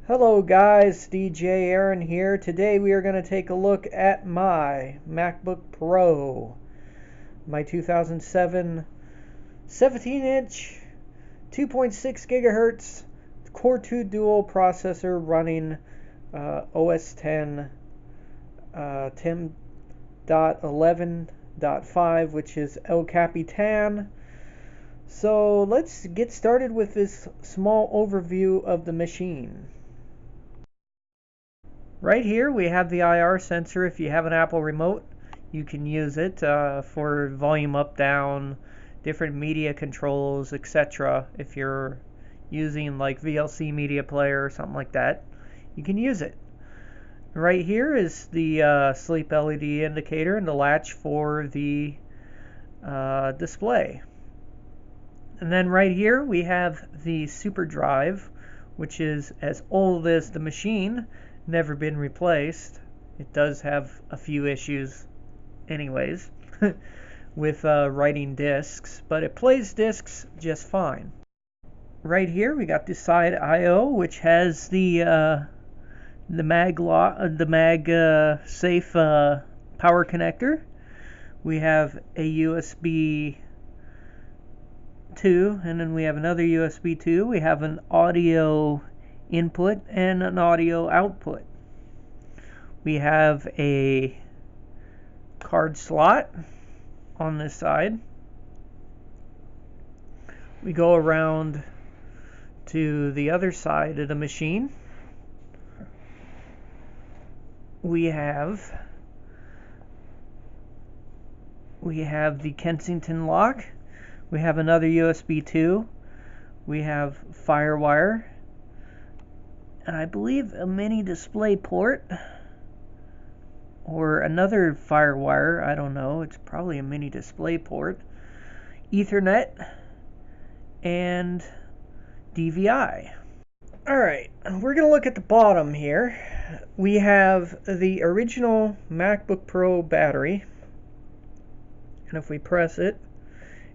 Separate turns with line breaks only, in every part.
Hello guys, DJ Aaron here. Today we are going to take a look at my MacBook Pro, my 2007 17-inch 2.6 gigahertz Core 2 dual processor running OS 10 10.11.5, which is El Capitan. So let's get started with this small overview of the machine. Right here we have the IR sensor. If you have an Apple remote, you can use it for volume up, down, different media controls, etc. If you're using like VLC media player or something like that, you can use it. Right here is the sleep LED indicator and the latch for the display. And then right here we have the super drive, which is as old as the machine, never been replaced. It does have a few issues anyways with writing discs, but it plays discs just fine. Right here we got the side I/O, which has the safe power connector. We have a USB 2, and then we have another USB 2. We have an audio input and an audio output. We have a card slot on this side. We go around to the other side of the machine. We have the Kensington lock. We have another USB 2. We have FireWire, and I believe a mini display port or another FireWire. I don't know. It's probably a mini display port. Ethernet and DVI. Alright, we're going to look at the bottom here. We have the original MacBook Pro battery, and if we press it,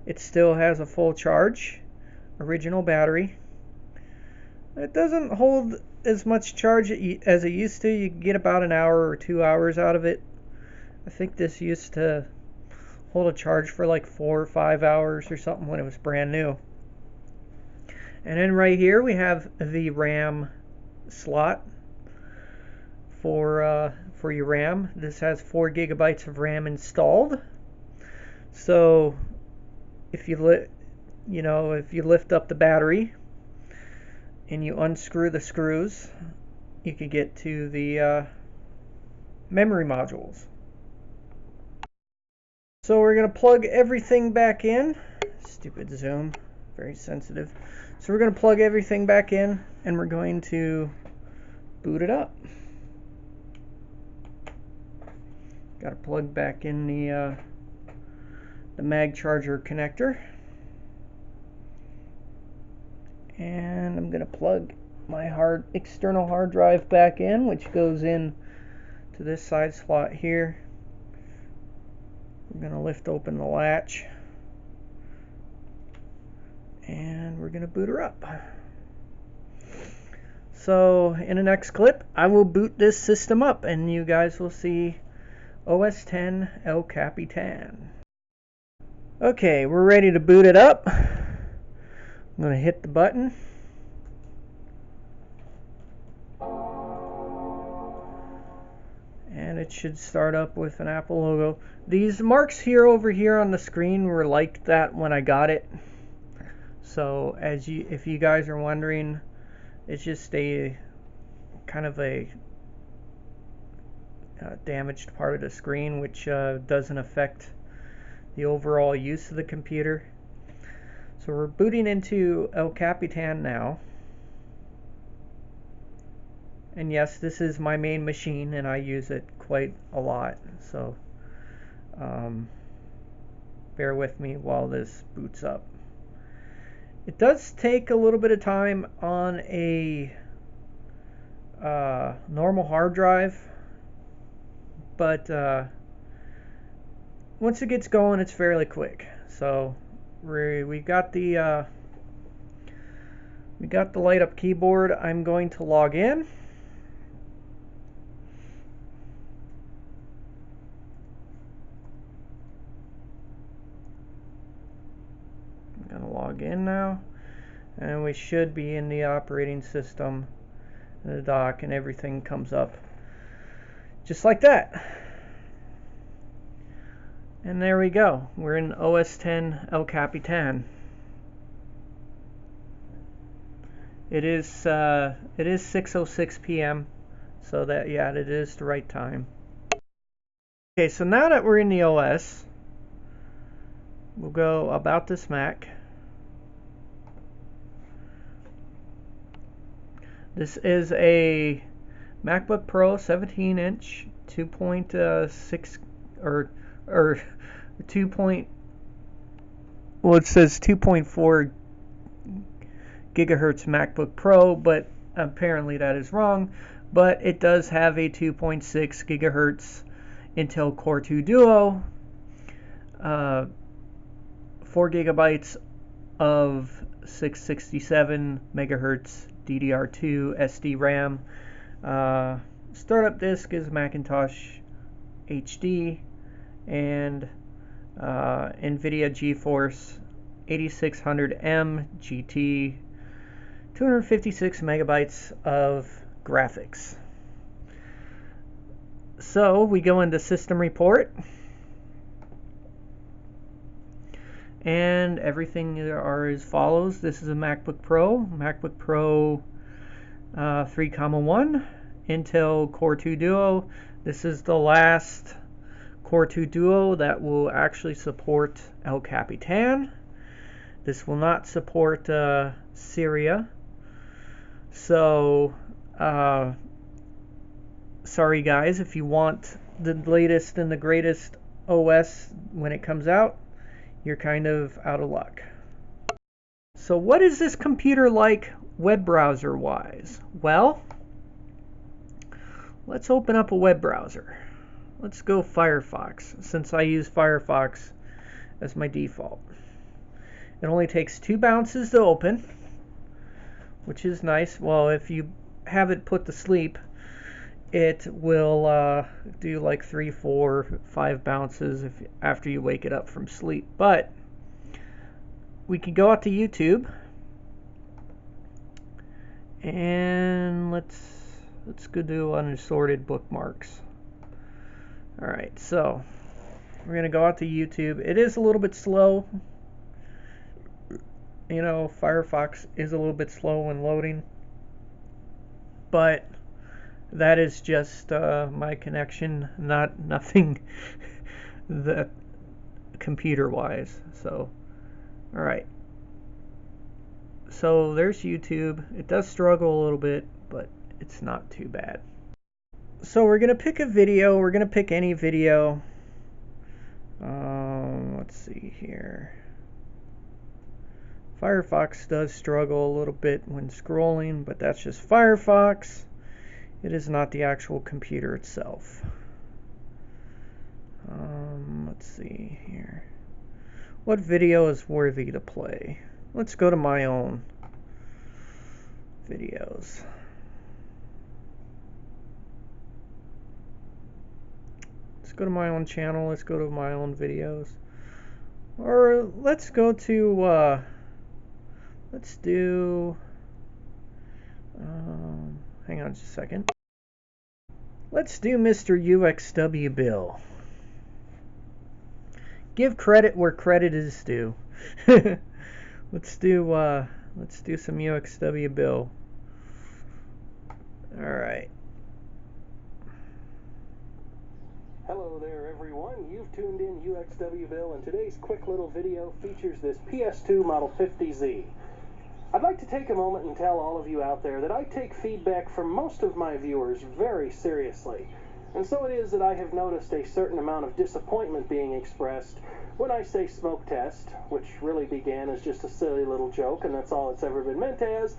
it still has a full charge. Original battery. It doesn't hold as much charge as it used to. You can get about an hour or 2 hours out of it. I think this used to hold a charge for like 4 or 5 hours or something when it was brand new. And then right here we have the RAM slot for your RAM. This has 4 gigabytes of RAM installed. So if you lift up the battery and you unscrew the screws, you can get to the memory modules. So we're going to plug everything back in. Stupid zoom, very sensitive. So we're going to plug everything back in, and we're going to boot it up. Got to plug back in the mag charger connector. And I'm going to plug my external hard drive back in, which goes in to this side slot here. We're going to lift open the latch, and we're going to boot her up. So in the next clip, I will boot this system up, and you guys will see OS 10 El Capitan. Okay, we're ready to boot it up. I'm going to hit the button. And it should start up with an Apple logo. These marks here over here on the screen were like that when I got it. So if you guys are wondering, it's just a kind of a damaged part of the screen, which doesn't affect the overall use of the computer. So we're booting into El Capitan now. And yes, this is my main machine, and I use it quite a lot. So bear with me while this boots up. It does take a little bit of time on a normal hard drive, but once it gets going, it's fairly quick. So we got the We got the light up keyboard. I'm going to log in. I'm going to log in now. And we should be in the operating system, and the dock, and everything comes up just like that. And there we go. We're in OS 10 El Capitan. It is 6:06 p.m. So that, yeah, it is the right time. Okay, so now that we're in the OS, we'll go about this Mac. This is a MacBook Pro 17-inch 2.6 or 2. Well, it says 2.4 gigahertz MacBook Pro, but apparently that is wrong. But it does have a 2.6 gigahertz Intel Core 2 Duo, 4 gigabytes of 667 megahertz DDR2 SD RAM. Startup disk is Macintosh HD, and NVIDIA GeForce 8600M GT, 256 megabytes of graphics. So we go into System Report, and everything are as follows. This is a MacBook Pro 3,1 Intel Core 2 Duo. This is the last Core 2 Duo that will actually support El Capitan. This will not support Syria. So, sorry guys, if you want the latest and the greatest OS when it comes out, you're kind of out of luck. So what is this computer like web browser wise? Well, let's open up a web browser. Let's go Firefox, since I use Firefox as my default. It only takes 2 bounces to open, which is nice. Well, if you have it put to sleep, it will do like 3, 4, 5 bounces after you wake it up from sleep. But we can go out to YouTube, and let's go do unassorted bookmarks. All right, so we're gonna go out to YouTube. It is a little bit slow. You know, Firefox is a little bit slow when loading, but that is just my connection, nothing that computer-wise. So, all right. So there's YouTube. It does struggle a little bit, but it's not too bad. So we're gonna pick a video. We're gonna pick any video. Let's see here. Firefox does struggle a little bit when scrolling, but that's just Firefox. It is not the actual computer itself. Let's see here. What video is worthy to play? Let's go to my own videos. Let's go to my own channel. Let's go to my own videos. Or let's go to, let's do, hang on just a second. Let's do Mr. UXW Bill. Give credit where credit is due. Let's do some UXW Bill. All right.
Hello there everyone, you've tuned in UXW Bill, and today's quick little video features this PS2 Model 50Z. I'd like to take a moment and tell all of you out there that I take feedback from most of my viewers very seriously. And so it is that I have noticed a certain amount of disappointment being expressed when I say smoke test, which really began as just a silly little joke, and that's all it's ever been meant as.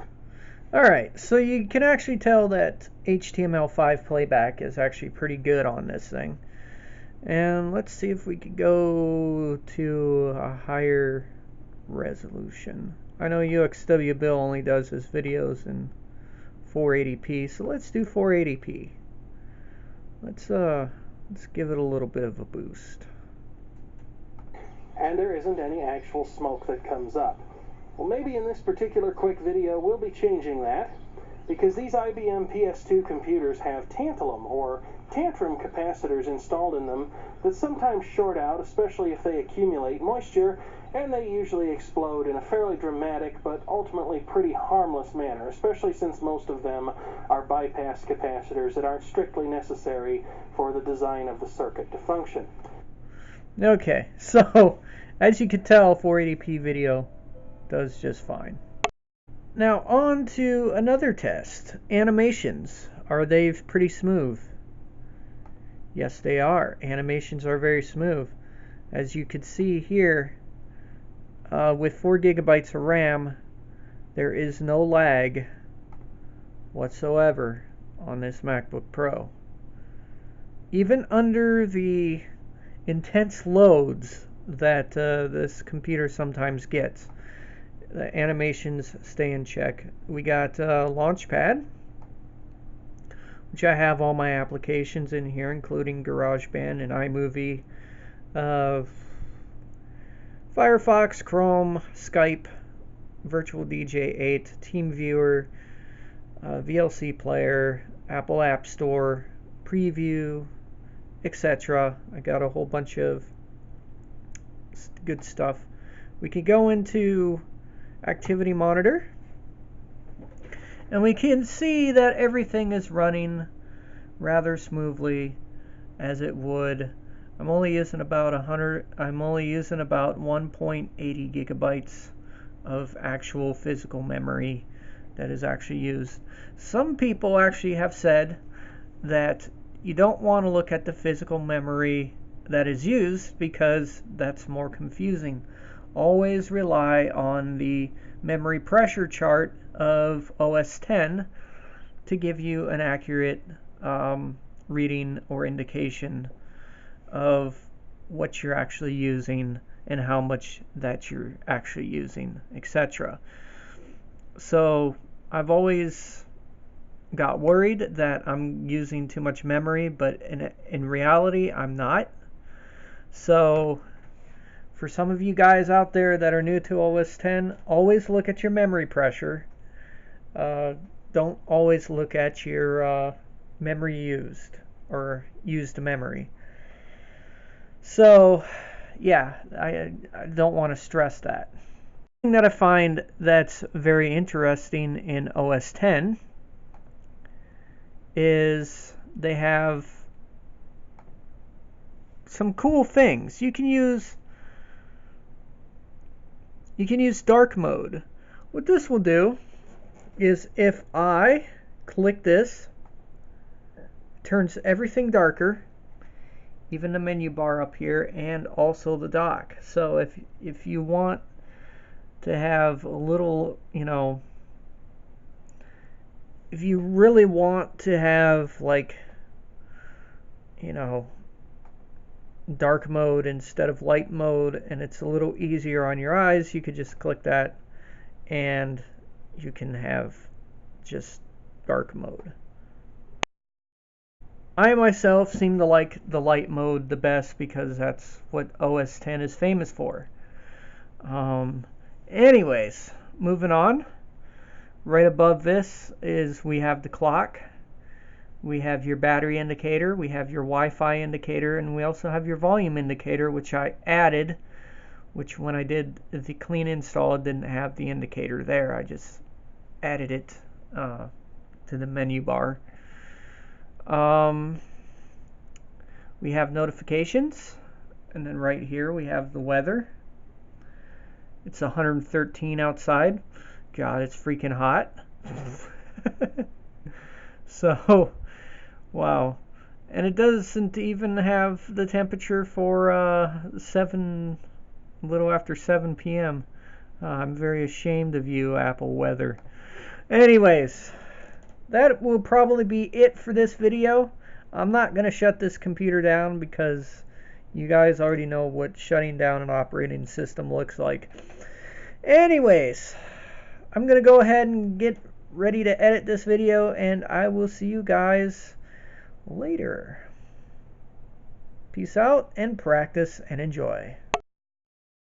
Alright, so you can actually tell that HTML5 playback is actually pretty good on this thing. And let's see if we could go to a higher resolution. I know UXW Bill only does his videos in 480p, so let's do 480p. Let's give it a little bit of a boost.
And there isn't any actual smoke that comes up. Well, maybe in this particular quick video we'll be changing that, because these IBM PS2 computers have tantalum or tantrum capacitors installed in them that sometimes short out, especially if they accumulate moisture, and they usually explode in a fairly dramatic but ultimately pretty harmless manner, especially since most of them are bypass capacitors that aren't strictly necessary for the design of the circuit to function.
Okay, so as you can tell, 480p video does just fine. Now on to another test. Animations. Are they pretty smooth? Yes, they are. Animations are very smooth. As you can see here, with 4 gigabytes of RAM, there is no lag whatsoever on this MacBook Pro. Even under the intense loads that this computer sometimes gets, the animations stay in check. We got Launchpad, which I have all my applications in here, including GarageBand and iMovie, Firefox, Chrome, Skype, Virtual DJ 8, TeamViewer, VLC Player, Apple App Store, Preview, etc. I got a whole bunch of good stuff. We can go into Activity Monitor, and we can see that everything is running rather smoothly as it would. I'm only using about 1.80 gigabytes of actual physical memory that is actually used. Some people actually have said that you don't want to look at the physical memory that is used because that's more confusing. Always rely on the memory pressure chart of OS X to give you an accurate reading or indication of what you're actually using and how much that you're actually using, etc. So I've always got worried that I'm using too much memory, but in reality I'm not. So for some of you guys out there that are new to OS X, always look at your memory pressure. Don't always look at your memory used or used memory. So yeah, I don't want to stress that. The thing that I find that's very interesting in OS X is they have some cool things. You can use dark mode. What this will do is if I click this, it turns everything darker, even the menu bar up here and also the dock. So if you want to have a little, if you really want to have like, dark mode instead of light mode, and it's a little easier on your eyes, you could just click that and you can have just dark mode. I myself seem to like the light mode the best because that's what OS X is famous for. Anyways, moving on. Right above this is we have the clock. We have your battery indicator, we have your Wi-Fi indicator, and we also have your volume indicator, which I added, which when I did the clean install, it didn't have the indicator there. I just added it to the menu bar. We have notifications, and then right here we have the weather. It's 113 outside. God, it's freaking hot. So, wow. And it doesn't even have the temperature for a little after 7 p.m. I'm very ashamed of you, Apple weather. Anyways, that will probably be it for this video. I'm not going to shut this computer down because you guys already know what shutting down an operating system looks like. Anyways, I'm going to go ahead and get ready to edit this video, and I will see you guys later. Peace out, and practice and enjoy.